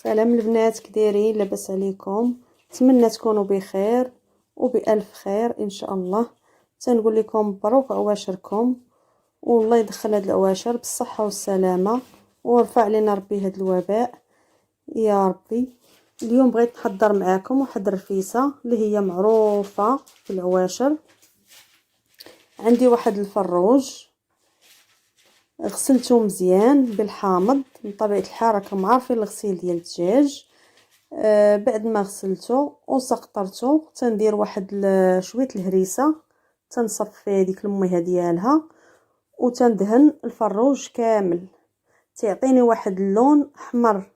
سلام البنات، كدايرين؟ لاباس عليكم؟ نتمنى تكونوا بخير وبالف خير ان شاء الله. تنقول لكم مبروك عواشركم، والله يدخل هاد العواشر بالصحه والسلامه ورفع علينا ربي هاد الوباء يا ربي. اليوم بغيت نحضر معاكم واحد الرفيسه اللي هي معروفه في العواشر. عندي واحد الفروج غسلته مزيان بالحامض، من طبيعه الحال راكم عارفين الغسيل ديال الدجاج. بعد ما غسلته وسقطرته تندير واحد شويه الهريسه، تنصفي ديك الميه ديالها وتندهن الفروج كامل، تعطيني واحد اللون احمر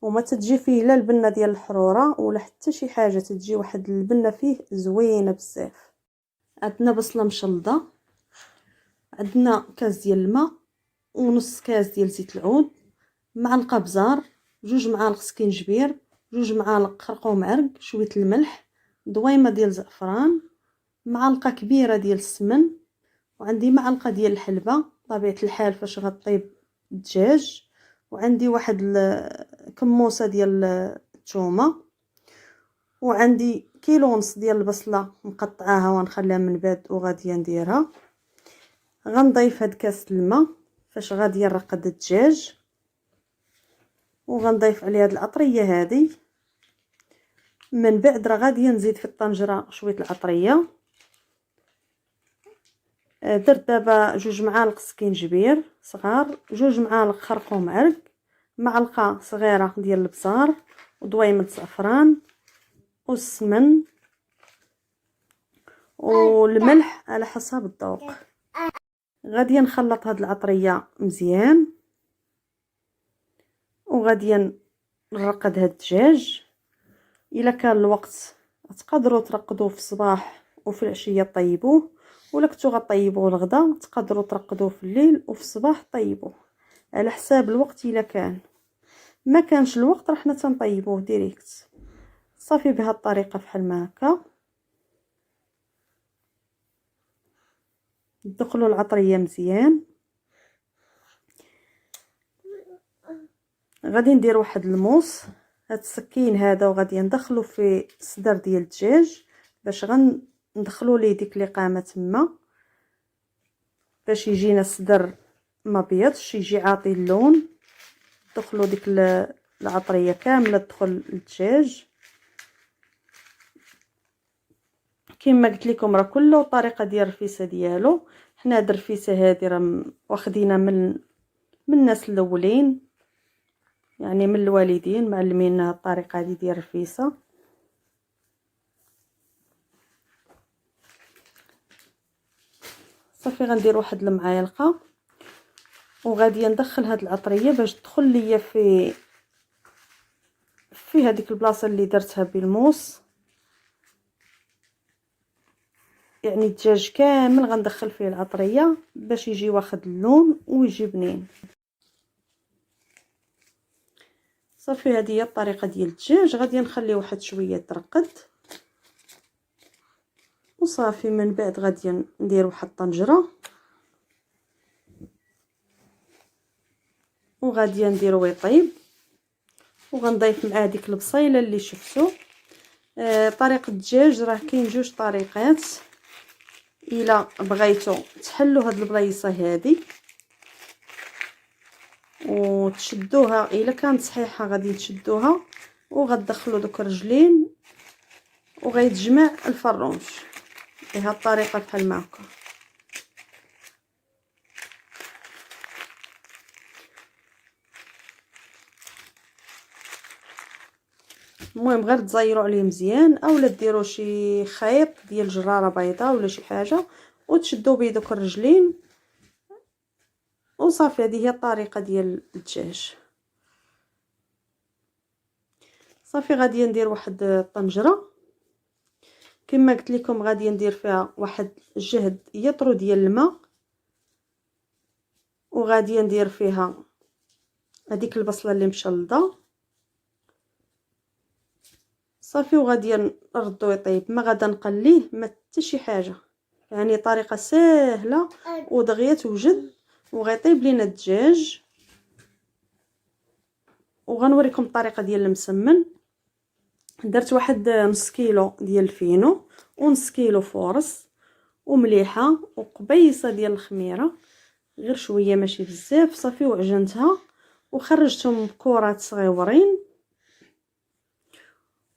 وما تجي فيه لا البنه ديال الحروره ولا حتى شي حاجه، تجي واحد البنه فيه زوينه بزاف. عندنا بصله مشلضه، عندنا كاس ديال الماء ونص كاس ديال زيت العود، معلقه بزار، 2 معالق سكينجبير، 2 معالق خرقوم عرق، شويه الملح، دويمه ديال زعفران، معلقه كبيره ديال السمن، وعندي معلقه ديال الحلبه طبيعه الحال فاش غطيب الدجاج، وعندي واحد كموسه ديال الثومه، وعندي كيلو ونص ديال البصله مقطعاها ونخليها من بعد وغاديه نديرها. غنضيف هاد كاس الماء فاش غادي نرقد الدجاج، وغنضيف عليه هاد العطريه هذه. من بعد راه غادي نزيد في الطنجره شويه العطريه. درت دابا 2 معالق سكينجبير صغار، 2 معالق خرقوم عرق، معلقه صغيره ديال البزار، ودويمه زعفران والسمن والملح على حسب الذوق. غادي نخلط هاد العطريه مزيان وغادي نرقد هاد الدجاج. الا كان الوقت تقدروا ترقدوه في الصباح وفي العشيه طيبوه، ولا كنتو غطيبوه الغدا تقدروا ترقدوه في الليل وفي الصباح طيبوه على حساب الوقت. الا كان ما كانش الوقت راه حنا تنطيبوه ديريكت صافي بهذه الطريقه بحال ما هكا. ندخلوا العطريه مزيان. غادي ندير واحد الموس، هاد السكين هذا، وغادي ندخلو في الصدر ديال الدجاج باش غندخلو ليه ديك اللقامه تما باش يجينا الصدر ما بيضش، يجي عاطي اللون. ندخلو ديك العطريه كامله تدخل للدجاج كما قلت لكم. راه كله طريقه ديال الرفيسه ديالو. حنا هاد الرفيسه هذه راه واخدينها من الناس الاولين، يعني من الوالدين معلمينا الطريقه هذه ديال الرفيسه. صافي غندير واحد المعالقه وغادي ندخل هاد العطريه باش تدخل ليا في هذيك البلاصه اللي درتها بالموس، يعني الدجاج كامل غندخل فيه العطريه باش يجي واخد اللون ويجي بنين. صافي هذه هي الطريقه ديال الدجاج. غادي نخليه واحد شويه ترقد وصافي. من بعد غادي ندير واحد الطنجره وغادي نديرو يطيب، وغنضيف معاه ديك البصيله اللي شفتو. طريقه الدجاج راه كاين 2 طريقات. الا بغيتو تحلوا هاد البليصه هذه وتشدوها، الا كانت صحيحه غادي تشدوها وغتدخلوا دوك الرجلين وغيتجمع الفروج بهذه الطريقه بحال ما هكا. المهم غير تزيروا عليه مزيان، اولا ديروا شي خيط ديال جراره بيضاء ولا شي حاجه وتشدوا به دوك الرجلين وصافي. هذه هي الطريقه ديال الدجاج. صافي غادي ندير واحد الطنجره كما قلت لكم، غادي ندير فيها واحد جهد يطرو ديال الماء، وغادي ندير فيها هذيك البصله اللي مشلضه صافي، وغادي نردو يطيب. ما غادا نقليه ما حتى شي حاجه، يعني طريقه سهله ودغيا توجد وغيطيب لينا الدجاج. وغنوريكم الطريقه ديال المسمن. درت واحد نص كيلو ديال الفينو ونص كيلو فورص ومليحه وقبيصه ديال الخميره، غير شويه ماشي بزاف. صافي وعجنتها وخرجتهم بكرات صغيورين.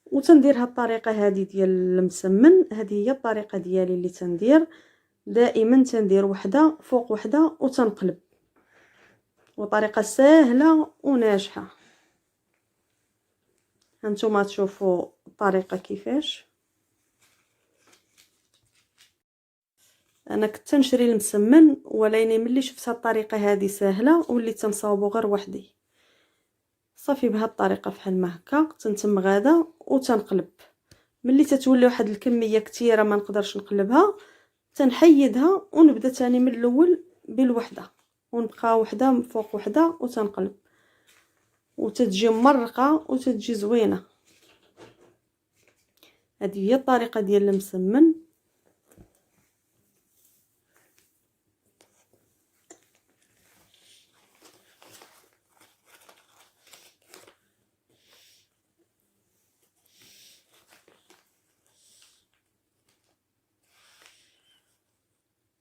وتندير هاد الطريقه هذه ديال المسمن، هذه هي الطريقه ديالي اللي تندير دائما، تندير وحده فوق وحده وتنقلب، وطريقه سهله وناجحه. هانتوما تشوفوا الطريقه كيفاش. انا كنت نشري المسمن، ولكن ملي شفت هاد الطريقه هذه سهله وليت تنصاوبو غير وحدي. صافي بهاد الطريقه بحال ما هكا تنتم غادا وتنقلب. ملي تتولي واحد الكميه كثيره ما نقدرش نقلبها، تنحيدها ونبدا ثاني من الاول بالوحده، ونبقى وحده فوق وحده وتنقلب، وتتجي مرقه وتتجي زوينه. هذه هي الطريقه ديال المسمن.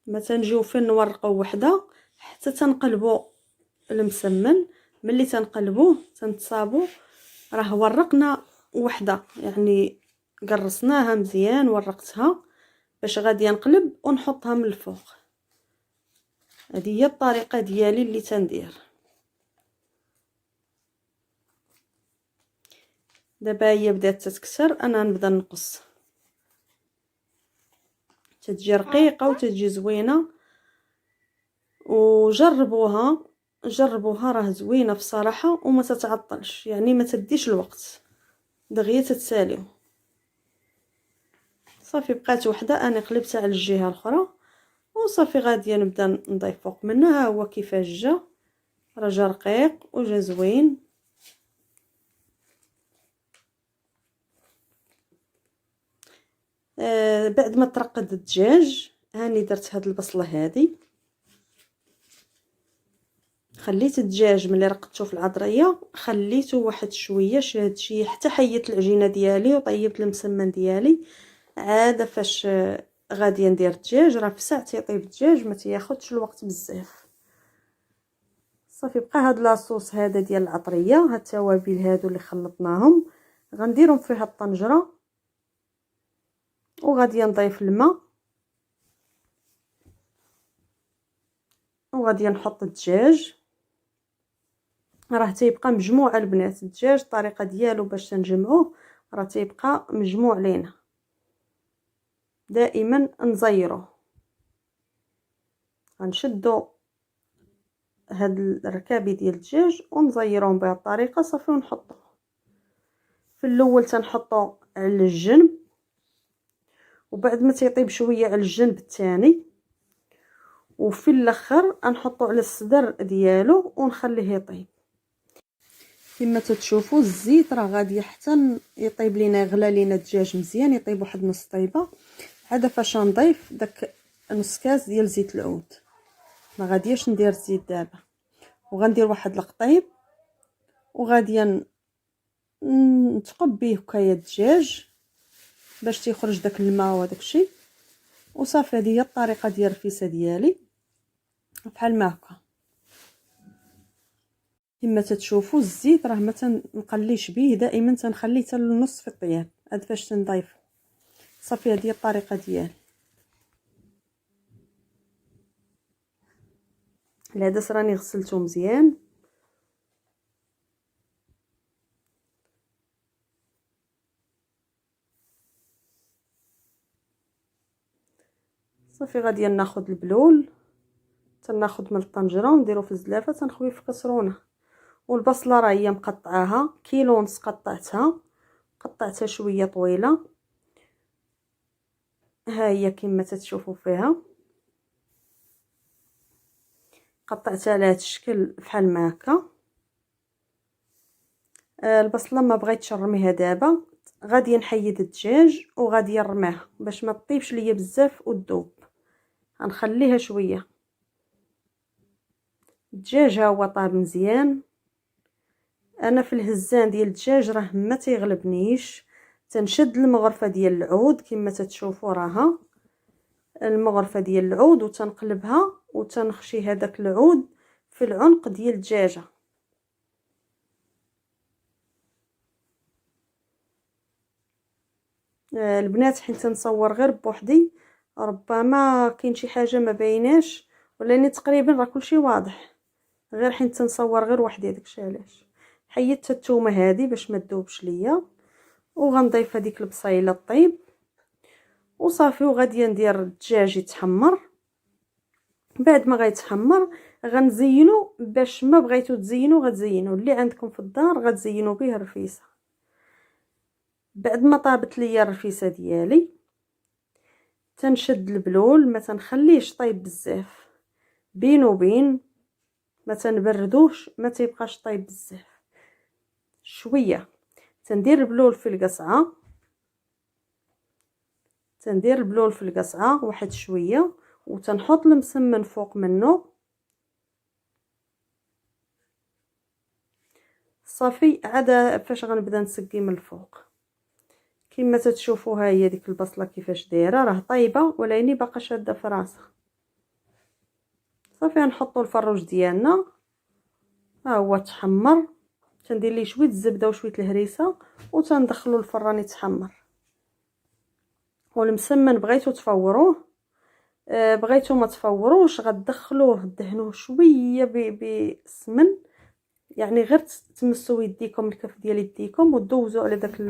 ما تنجيو فين نورقوا وحده حتى تنقلبوا المسمن. ملي تنقلبوه تنتصابوا راه ورقنا وحده، يعني قرصناها مزيان، ورقتها باش غادي نقلب ونحطها من الفوق. هذه هي الطريقه ديالي اللي تندير. دابا هي بدات تتكسر، انا نبدا نقص. تتجي رقيقه وتتجي زوينه، وجربوها جربوها راه زوينه بصراحه وما تتعطلش، يعني ما تديش الوقت، دغيا تتساليو. صافي بقات وحده، انا قلبتها على الجهه الاخرى وصافي غاديه نبدا نضيف فوق منها. ها هو كيفاش جا، راه جا رقيق وجا زوين. بعد ما ترقد الدجاج هاني درت هاد البصله هذه، خليت الدجاج ملي رقدته في العطريه خليته واحد شويه شاد شي حتى حيت العجينه ديالي وطيبت المسمن ديالي. عاد فاش غادي ندير الدجاج راه في ساعه تيطيب الدجاج، ما تياخذش الوقت بزاف. صافي بقى هاد لاصوص هذا ديال العطريه، هاد التوابل هادو اللي خلطناهم غنديرهم في هاد الطنجره، وغادي نضيف الماء، وغادي نحط الدجاج. راه تيبقى مجموع البنات الدجاج، الطريقه ديالو باش تنجمعوه راه تيبقى مجموع لينا. دائما نزيروه، غنشدو هاد الركابي ديال الدجاج ونزيروهم بهذه الطريقه. صافي ونحطو في الاول تنحطو على الجنب، وبعد ما تيطيب شويه على الجنب الثاني، وفي الاخر نحطو على الصدر ديالو ونخليه يطيب. كما تتشوفوا الزيت راه غادي حتى يطيب لينا، يغلى لينا الدجاج مزيان، يطيب واحد نص طيبه. عاد فاش نضيف داك نص كاس ديال زيت العود، ما غاديش ندير الزيت دابا، وغندير واحد القطيب وغادي نتقب به هكايا الدجاج باش تيخرج داك الماء وداك الشيء. وصافي هذه هي الطريقه ديال الرفيسه ديالي بحال ما هكا. كما تتشوفوا الزيت راه ما تنقليش به، دائما تنخليه حتى للنص في الطياب. عاد فاش تنضيف صافي هذه هي الطريقه ديالي. العدس راني غسلته مزيان، صافي غادي ناخذ البلول، تناخذ من الطنجره ونديرو في الزلافه تنخوي في كسرونه. والبصله راه هي مقطعاها كيلو ونص، قطعتها شويه طويله، ها هي كما تتشوفوا فيها قطعتها على هذا الشكل بحال ما هكا. البصله ما بغيتش نرميها دابا، غادي نحيد الدجاج وغادي نرميها باش ما تطيبش ليا بزاف وتذوب، غنخليها شويه. الدجاج ها هو طاب مزيان، انا في الهزان ديال الدجاج راه ما تيغلبنيش، تنشد المغرفه ديال العود كما تتشوفوا راها المغرفه ديال العود وتنقلبها وتنخشي هذاك العود في العنق ديال الدجاجه. البنات حين تنصور غير بوحدي ربما كاين شي حاجه ما بايناش، ولاني تقريبا راه كلشي واضح، غير حين تنصور غير وحدي داكشي علاش. حيدت الثومه هذه باش ما تذوبش ليا، وغنضيف هذيك البصيله الطيب وصافي، وغادي ندير الدجاج يتحمر. بعد ما غيتحمر غنزينو، باش ما بغيتو تزينو غتزينو اللي عندكم في الدار غتزينو به الرفيسه. بعد ما طابت ليا الرفيسه ديالي تنشد البلول، ما تنخليش طيب بزاف، بين وبين ما تنبردوش، ما تيبقاش طيب بزاف، شويه. تندير البلول في القصعه، تندير البلول في القصعه واحد شويه، وتنحط المسمن فوق منه صافي. عاد فاش غنبدا نسقي من الفوق كما تتشوفوا، ها هي ديك البصله كيفاش دايره، راه طايبه ولكن باقا شاده في راسها. صافي غنحطوا الفروج ديالنا، ها هو تحمر. تندير ليه شويه الزبده وشويه الهريسه وتندخلوا الفران يتحمر. والمسمن بغيتو تفوروه، بغيتو ما تفوروش غتدخلوه دهنوه شويه بالسمن، يعني غير تمسوا يديكم الكف ديال يديكم ودوزوا على داك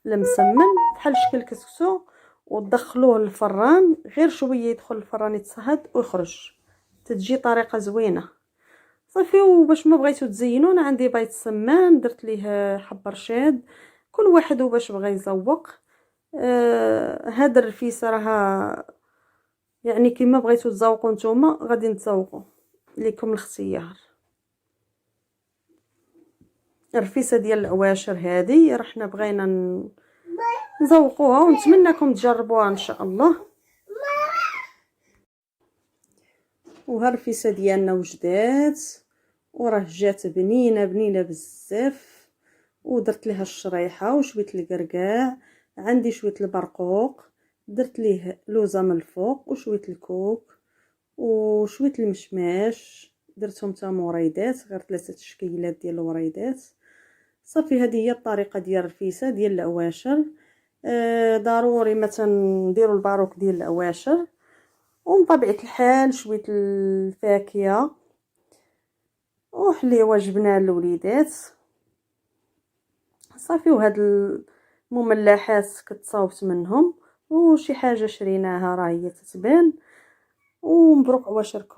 المسمن بحال شكل كسكسو، وتدخلوه للفران غير شويه يدخل الفران يتصهد ويخرج، تتجي طريقه زوينه. صافي. وباش ما بغيتو تزينوا انا عندي بيض سمان درت ليه حب رشاد، كل واحد وباش بغى يزوق. هاد الرفيسه راها يعني كما بغيتو تزوقوا نتوما غادي نتزوقوا، ليكم الاختيار. الرفيسه ديال العواشر هذه رحنا بغينا نزوقوها ونتمنىكم تجربوها ان شاء الله. وها الرفيسه ديالنا وجدات وراه جات بنينه بنينه بزاف، ودرت ليها الشريحه وشويه الكركاع، عندي شويه البرقوق، درت ليه لوزه من الفوق وشويه الكوك وشويه المشماش، درتهم تا مريدات، غير 3 تشكيلات ديال الوريدات. صافي هذه هي الطريقه ديال الرفيسه ديال العواشر. ضروري ما تنديروا الباروك ديال العواشر، ومن طبيعه الحال شويه الفاكهه وحليوه جبناه للوليدات. صافي. وهاد المملحات كتصاوبت منهم، وشي حاجه شريناها راه هي تتبان. ومبروك عواشركم.